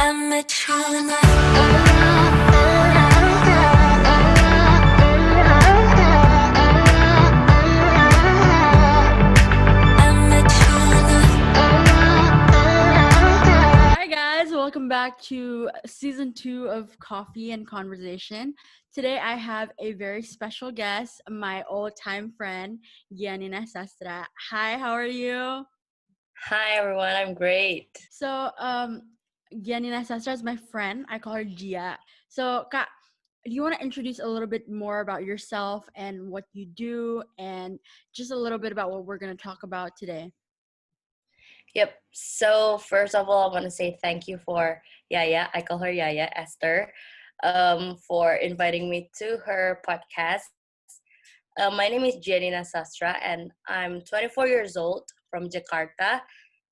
Hi guys, welcome back to season 2 of Coffee and Conversation. Today I have a very special guest, my old-time friend, Gianina Sastra. Hi, how are you? Hi everyone, I'm great. So, Gianina Sastra is my friend. I call her Gia. So, Kak, do you want to introduce a little bit more about yourself and what you do, and just a little bit about what we're going to talk about today? Yep. So first of all, I want to say thank you for Yaya. I call her Yaya Esther, for inviting me to her podcast. My name is Gianina Sastra, and I'm 24 years old from Jakarta.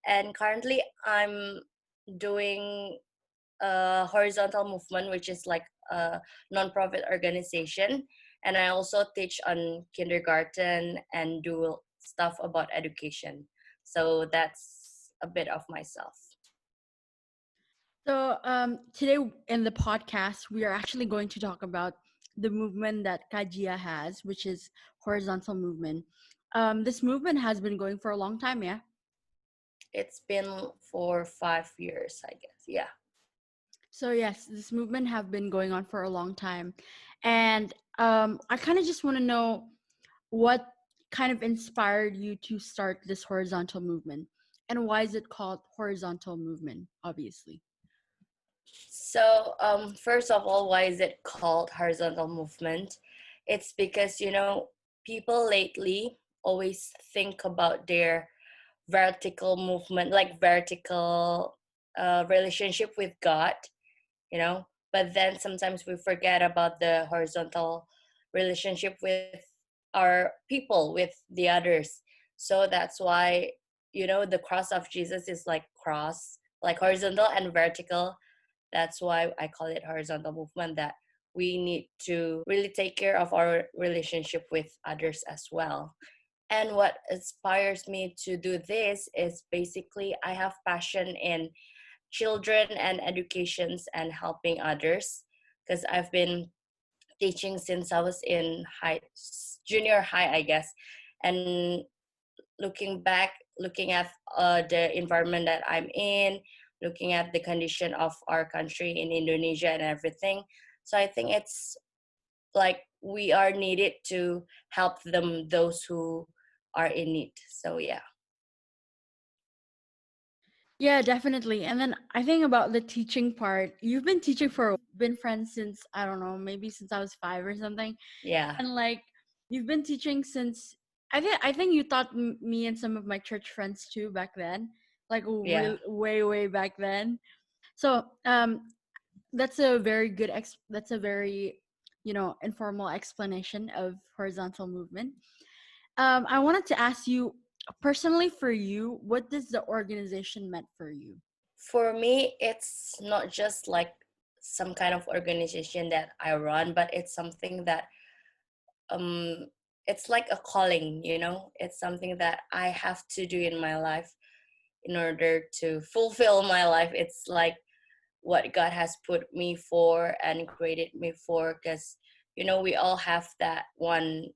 And currently, I'm doing a horizontal movement, which is like a nonprofit organization. And I also teach on kindergarten and do stuff about education. So that's a bit of myself. So, today in the podcast, we are actually going to talk about the movement that Kajia has, which is horizontal movement. This movement has been going for a long time, yeah? It's been for 5 years, I guess. Yeah. So, yes, this movement have been going on for a long time. And I kind of just want to know what kind of inspired you to start this horizontal movement, and why is it called horizontal movement, obviously? So, first of all, why is it called horizontal movement? It's because, people lately always think about their vertical movement, like vertical relationship with God, but then sometimes we forget about the horizontal relationship with our people, with the others. So that's why, the cross of Jesus is like cross, like horizontal and vertical. That's why I call it horizontal movement, that we need to really take care of our relationship with others as well. And what inspires me to do this is basically I have passion in children and educations and helping others, because I've been teaching since I was in junior high, I guess. And looking at the environment that I'm in, looking at the condition of our country in Indonesia and everything. So I think it's like we are needed to help those who are in need. So yeah. Yeah, definitely. And then I think about the teaching part. You've been teaching for been friends since, I don't know, maybe since I was 5 or something. Yeah. And like you've been teaching since I think you taught me and some of my church friends too back then. Like Yeah. way back then. So, that's a very good that's a very, informal explanation of horizontal movement. I wanted to ask you, personally, for you, what does the organization meant for you? For me, it's not just like some kind of organization that I run, but it's something that um it's like a calling, it's something that I have to do in my life in order to fulfill my life. It's like what God has put me for and created me for, because we all have that one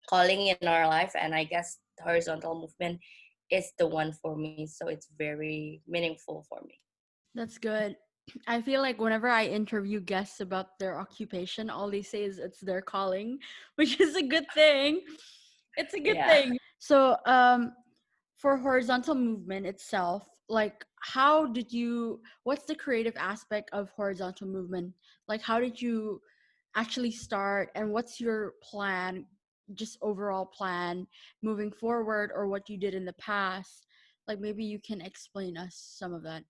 calling in our life, and I guess the horizontal movement is the one for me, so it's very meaningful for me. That's good. I feel like whenever I interview guests about their occupation, all they say is it's their calling, which is a good thing. It's a good Yeah. thing. So, for horizontal movement itself, like what's the creative aspect of horizontal movement? Like, how did you actually start, and what's your plan, just overall plan moving forward, or what you did in the past? Like, maybe you can explain us some of that.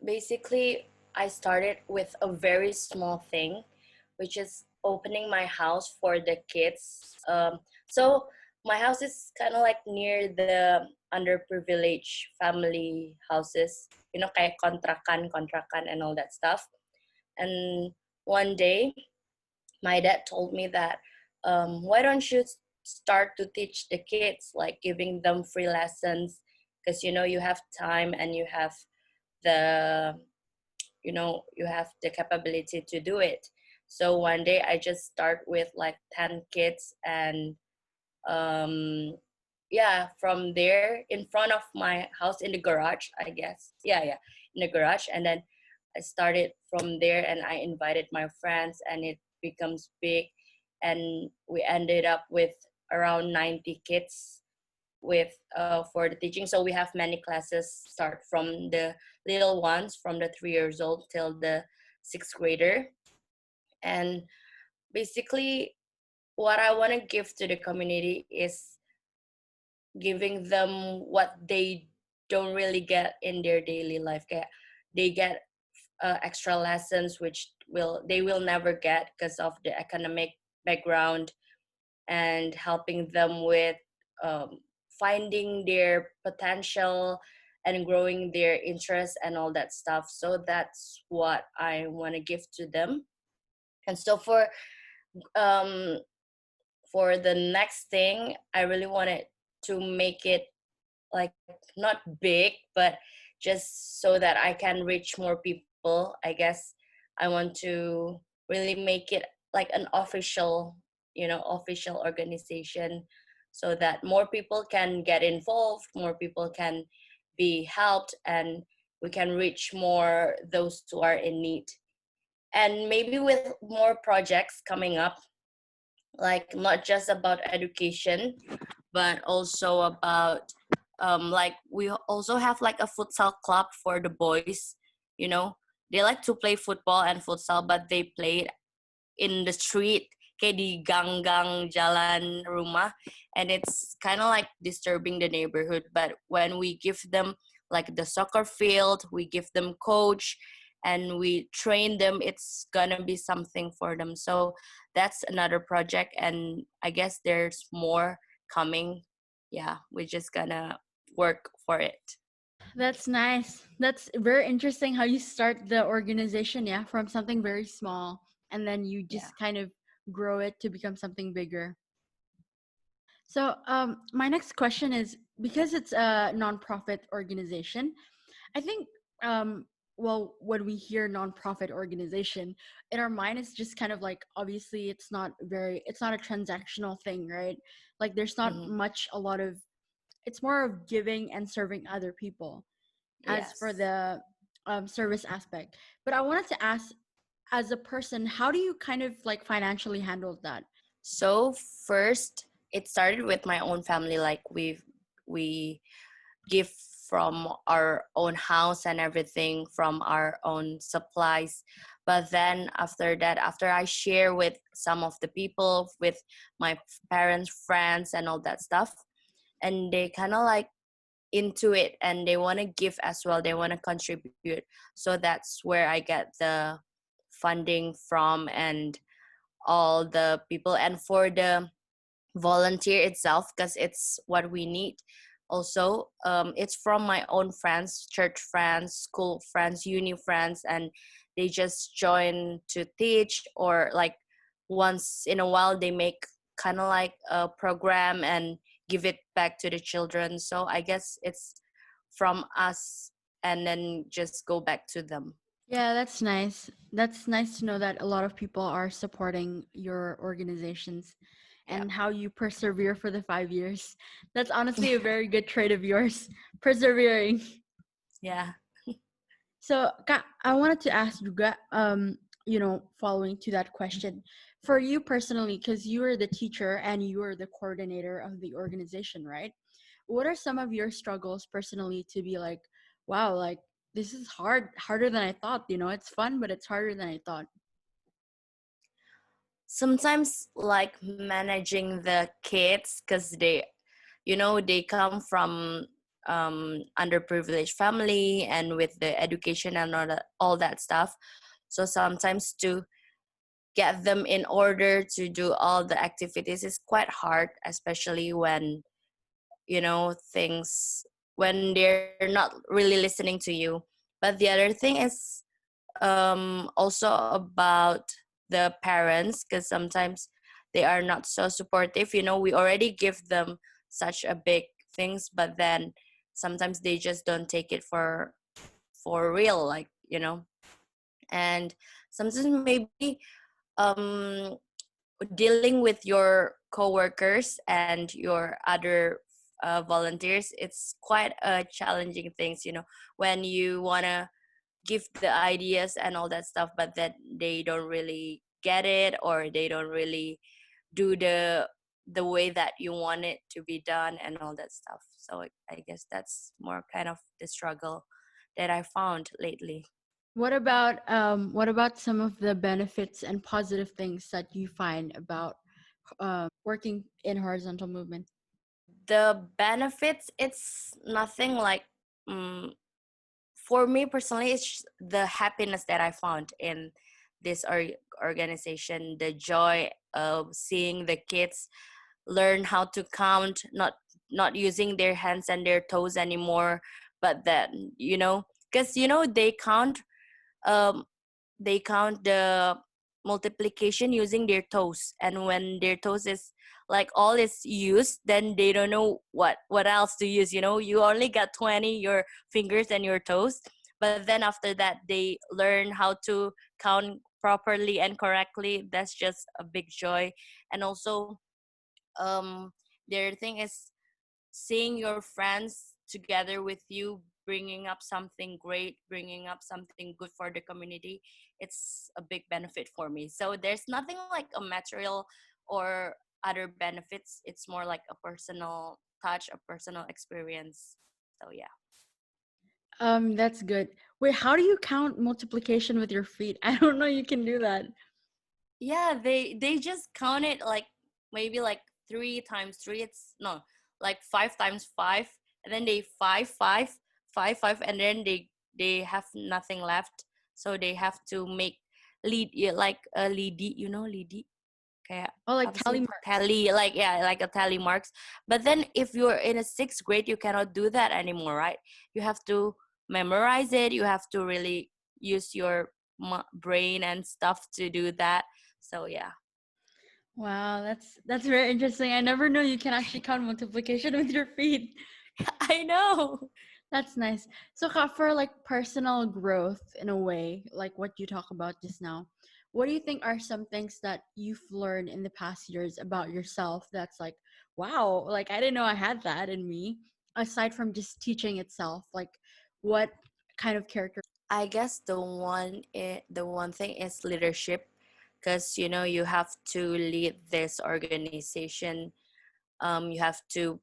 Basically, I started with a very small thing, which is opening my house for the kids. So my house is kind of like near the underprivileged family houses, kayak kontrakan, and all that stuff. And one day, my dad told me that, why don't you start to teach the kids, like giving them free lessons, because you have time and you have the, you have the capability to do it. So one day I just start with like 10 kids, and um yeah, from there in front of my house, in the garage, I guess. Yeah, in the garage. And then I started from there, and I invited my friends, and it becomes big, and we ended up with around 90 kids with for the teaching. So we have many classes, start from the little ones, from the 3 years old till the sixth grader. And basically, what I want to give to the community is giving them what they don't really get in their daily life. They get extra lessons which they will never get because of the economic background, and helping them with um, finding their potential and growing their interest and all that stuff. So that's what I want to give to them. And so um, for the next thing, I really wanted to make it like not big, but just so that I can reach more people. I guess I want to really make it like an official, official organization, so that more people can get involved, more people can be helped, and we can reach more those who are in need. And maybe with more projects coming up, like not just about education, but also about like we also have like a futsal club for the boys. you know they like to play football and futsal, but they play it in the street, kayak di gang-gang jalan rumah, and it's kind of like disturbing the neighborhood. But when we give them like the soccer field, we give them coach, and we train them, it's gonna be something for them. So that's another project, and I guess there's more coming. Yeah, we're just gonna work for it. That's nice. That's very interesting how you start the organization, yeah, from something very small and then you Yeah. just kind of grow it to become something bigger. So, my next question is, because it's a nonprofit organization, I think, well, when we hear nonprofit organization, in our mind, it's just kind of like, obviously, it's not a transactional thing, right? Like, there's not Hmm. much, a lot of, it's more of giving and serving other people as for Yes. the service aspect. But I wanted to ask, as a person, how do you kind of like financially handle that? So first, it started with my own family. Like we give from our own house and everything, from our own supplies. But then after that, after I share with some of the people, with my parents, friends, and all that stuff, and they kind of like into it, and they want to give as well. They want to contribute. So that's where I get the funding from, and all the people, and for the volunteer itself, because it's what we need. Also, it's from my own friends, church friends, school friends, uni friends, and they just join to teach, or like once in a while they make kind of like a program and give it back to the children. So I guess it's from us, and then just go back to them. Yeah, that's nice. That's nice to know that a lot of people are supporting your organizations Yeah. and how you persevere for the 5 years. That's honestly a very good trait of yours, persevering. Yeah. So, Kak, I wanted to ask juga, following to that question, for you personally, because you are the teacher and you are the coordinator of the organization, right? What are some of your struggles personally to be like, wow, like this is harder than I thought, it's fun, but it's harder than I thought. Sometimes like managing the kids, because they come from underprivileged family, and with the education and all that stuff. So sometimes to get them in order to do all the activities is quite hard, especially when things, when they're not really listening to you. But the other thing is also about the parents, because sometimes they are not so supportive. We already give them such a big things, but then sometimes they just don't take it for real, like, and sometimes maybe um dealing with your coworkers and your other volunteers, it's quite a challenging things, when you want to give the ideas and all that stuff, but then they don't really get it, or they don't really do the way that you want it to be done and all that stuff. So I guess that's more kind of the struggle that I found lately. What about some of the benefits and positive things that you find about working in horizontal movement? The benefits, it's nothing like, um, for me personally, it's the happiness that I found in this organization, the joy of seeing the kids learn how to count, not using their hands and their toes anymore, but that, because um they count the multiplication using their toes, and when their toes is like all is used, then they don't know what else to use. You only got 20 your fingers and your toes, but then after that they learn how to count properly and correctly. That's just a big joy. And also, um their thing is seeing your friends together with you, bringing up something great, bringing up something good for the community. It's a big benefit for me. So there's nothing like a material or other benefits. It's more like a personal touch, a personal experience. So yeah. That's good. Wait, how do you count multiplication with your feet? I don't know you can do that. Yeah, they just count it like maybe like 3 times 3. It's no, like 5 times 5, and then they five, and then they have nothing left, so they have to make lead, yeah, like a lidi, lidi, kayak Oh, like apa sih, tally marks. tally, like, yeah, like a tally marks. But then if you're in a sixth grade, you cannot do that anymore, right? You have to memorize it. You have to really use your brain and stuff to do that. So yeah. Wow, that's very interesting. I never knew you can actually count multiplication with your feet. I know. That's nice. So, for like personal growth in a way, like what you talk about just now, what do you think are some things that you've learned in the past years about yourself that's like, wow, like I didn't know I had that in me, aside from just teaching itself? Like, what kind of character? I guess the one thing is leadership, because you have to lead this organization. You have to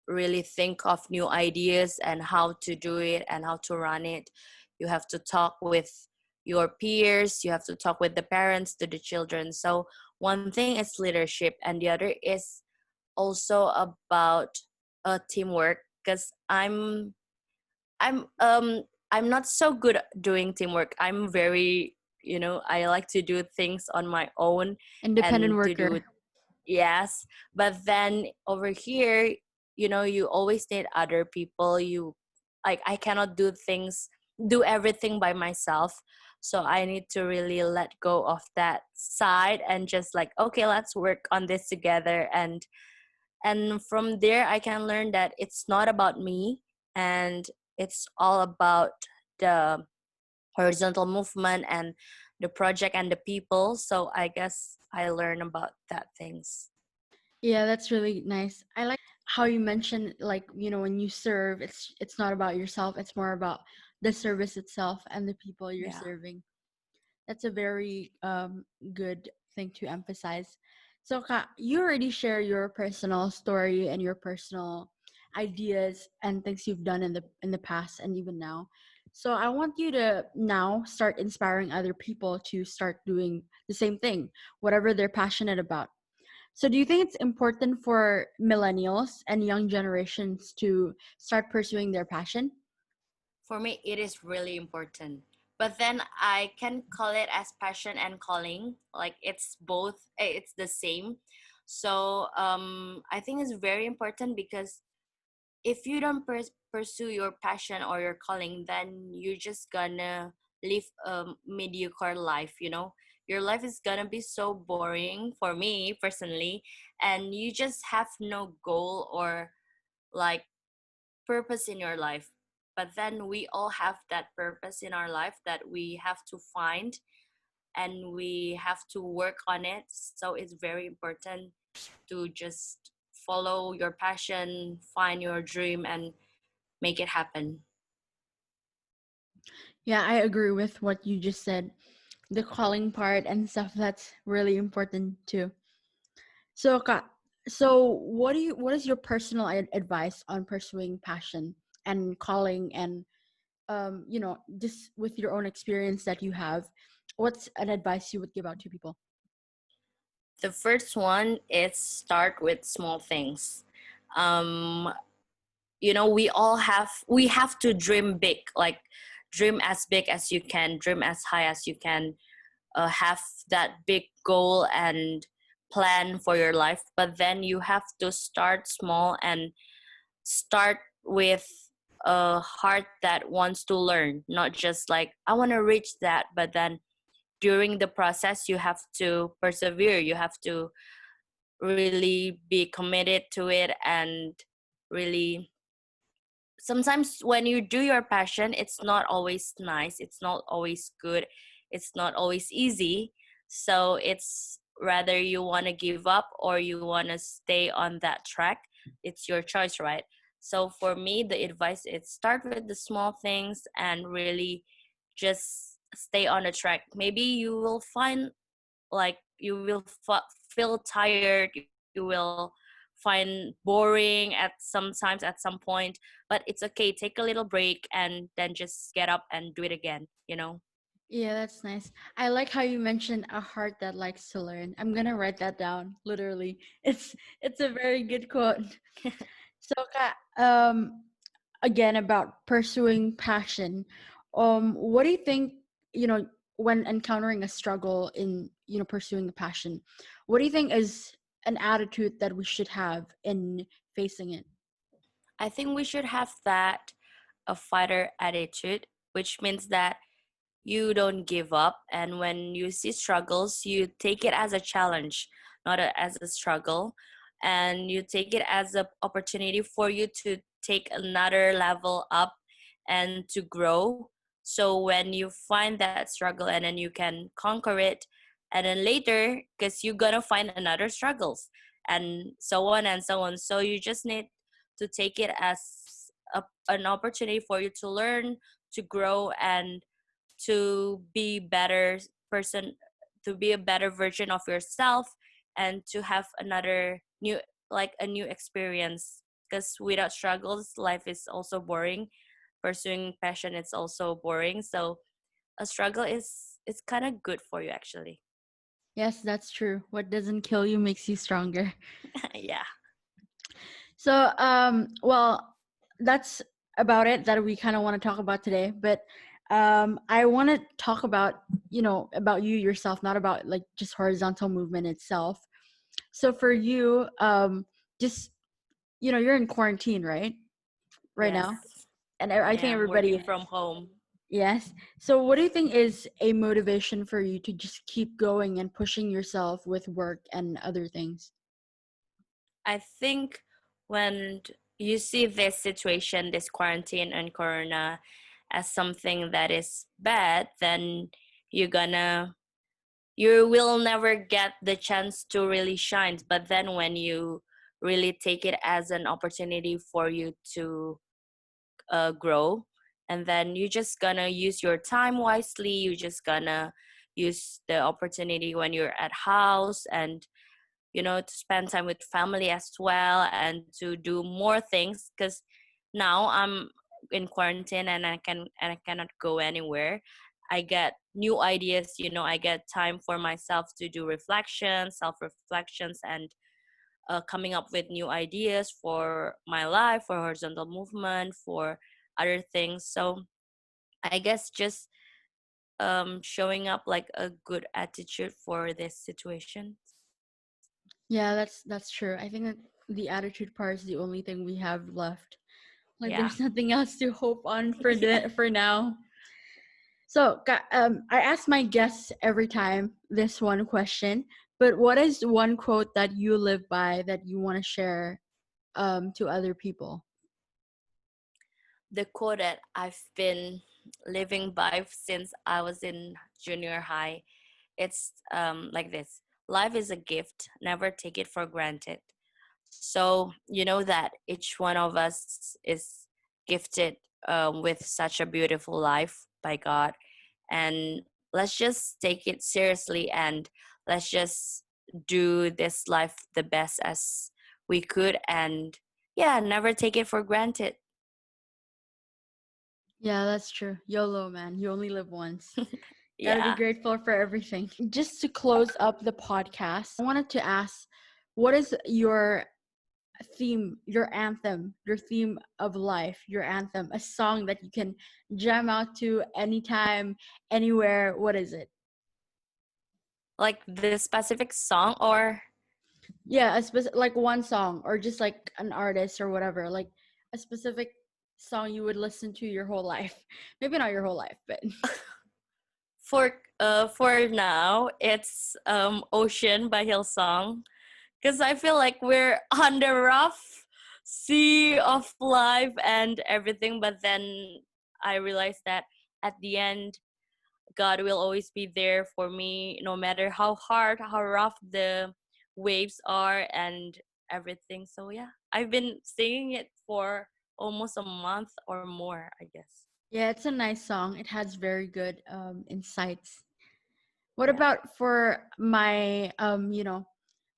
really think of new ideas and how to do it and how to run it. You have to talk with your peers, you have to talk with the parents to the children. So one thing is leadership, and the other is also about teamwork, because I'm not so good at doing teamwork. I'm very, I like to do things on my own Independent and to do. worker. Yes, but then over here, you always need other people. You, like, I cannot do everything by myself. So I need to really let go of that side and just like, okay, let's work on this together. And from there I can learn that it's not about me, and it's all about the horizontal movement and the project and the people. So I guess I learn about that things. Yeah, that's really nice. I like how you mentioned, like, when you serve, it's not about yourself, it's more about the service itself and the people you're Yeah. serving. That's a very good thing to emphasize. So, you already share your personal story and your personal ideas and things you've done in the past and even now. So, I want you to now start inspiring other people to start doing the same thing, whatever they're passionate about. So, do you think it's important for millennials and young generations to start pursuing their passion? For me, it is really important. But then I can call it as passion and calling. Like, it's both, it's the same. So I think it's very important, because if you don't pursue your passion or your calling, then you're just gonna live a mediocre life. Your life is gonna be so boring, for me personally, and you just have no goal or like purpose in your life. but then we all have that purpose in our life that we have to find, and we have to work on it. So it's very important to just follow your passion, find your dream, and make it happen. Yeah, I agree with what you just said. The calling part and stuff, that's really important too. So, what is your personal advice on pursuing passion and calling and just with your own experience that you have, what's an advice you would give out to people? The first one is start with small things. Um, we have to dream big, like dream as big as you can, dream as high as you can, have that big goal and plan for your life. But then you have to start small and start with a heart that wants to learn, not just like I want to reach that, but then during the process you have to persevere, you have to really be committed to it, and really, sometimes when you do your passion, it's not always nice, it's not always good, it's not always easy. So it's rather you want to give up or you want to stay on that track. It's your choice, right? So for me, the advice is start with the small things and really just stay on the track. Maybe you will find, like, you will feel tired, you will find boring at sometimes at some point, but it's okay, take a little break and then just get up and do it again. Yeah, that's nice. I like how you mentioned a heart that likes to learn. I'm gonna write that down literally. It's a very good quote. So, again about pursuing passion. What do you think, you know, when encountering a struggle in, pursuing a passion, what do you think is an attitude that we should have in facing it? I think we should have that a fighter attitude, which means that you don't give up, and when you see struggles you take it as a challenge, not as a struggle, and you take it as an opportunity for you to take another level up and to grow. So when you find that struggle and then you can conquer it, and then later, because you're gonna find another struggles and so on and so on, so you just need to take it as an opportunity for you to learn, to grow, and to be better person, to be a better version of yourself, and to have another new, like a new experience, because without struggles life is also boring. Pursuing passion is also boring, so a struggle is, it's kind of good for you actually. Yes, that's true. What doesn't kill you makes you stronger. Yeah. So, well, that's about it that we kind of want to talk about today. But I want to talk about, about you yourself, not about like just horizontal movement itself. So for you, just, you're in quarantine, right? Right Yes, now. And I I think am working everybody, from home. yes. So what do you think is a motivation for you to just keep going and pushing yourself with work and other things? I think when you see this situation, this quarantine and corona, as something that is bad, then you're gonna, you will never get the chance to really shine. But then when you really take it as an opportunity for you to grow, and then you're just gonna use your time wisely, you're just gonna use the opportunity when you're at house, and to spend time with family as well, and to do more things, because now I'm in quarantine and I cannot go anywhere. I get new ideas, I get time for myself to do reflections, self reflections, and coming up with new ideas for my life, for horizontal movement, for other things. So I guess just showing up like a good attitude for this situation. Yeah, that's true. I think that the attitude part is the only thing we have left. Like Yeah. there's nothing else to hope on for Yeah. for now. So, I ask my guests every time this one question, but what is one quote that you live by that you want to share to other people? the quote that I've been living by since I was in junior high. It's like this: life is a gift, never take it for granted. So, you know that each one of us is gifted with such a beautiful life by God. And let's just take it seriously, and let's just do this life the best as we could. And yeah, never take it for granted. Yeah, that's true. YOLO, man. You only live once. Gotta be Yeah. grateful for everything. Just to close up the podcast, I wanted to ask, what is your theme, your anthem, your theme of life, your anthem, a song that you can jam out to anytime, anywhere? What is it? Like the specific song, or Yeah, like one song or just like an artist or whatever, like a specific song you would listen to your whole life. Maybe not your whole life, but for now it's Ocean by Hillsong, because I feel like we're on the rough sea of life and everything, but then I realized that at the end, God will always be there for me, no matter how hard, how rough the waves are and everything. So yeah, I've been singing it for almost a month or more, I guess. yeah, it's a nice song. It has very good insights. What Yeah. about for my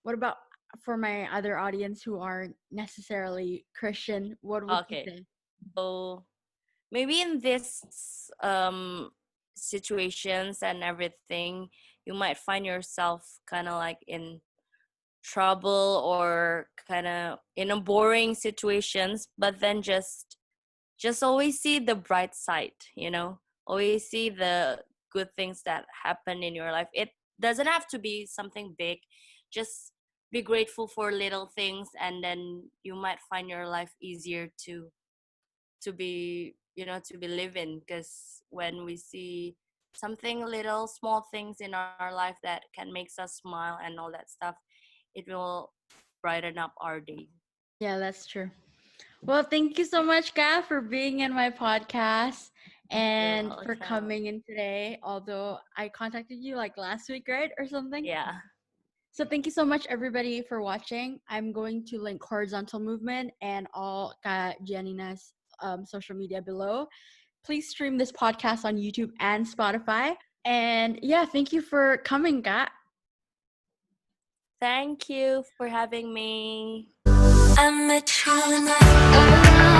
what about for my other audience who aren't necessarily Christian? What would you Okay. say? So maybe in this situations and everything, you might find yourself kind of like in trouble or kind of in a boring situations, but then just always see the bright side, always see the good things that happen in your life. It doesn't have to be something big. Just be grateful for little things, and then you might find your life easier to be living, because when we see something little small things in our life that can make us smile and all that stuff, it will brighten up our day. Yeah, that's true. Well, thank you so much, Kat, for being in my podcast You're and for welcome. coming in today. Although I contacted you like last week, right? Or something. Yeah. So thank you so much, everybody, for watching. I'm going to link Horizontal Movement and all Gianina's social media below. Please stream this podcast on YouTube and Spotify. And yeah, thank you for coming, Kat. Thank you for having me. I met you in my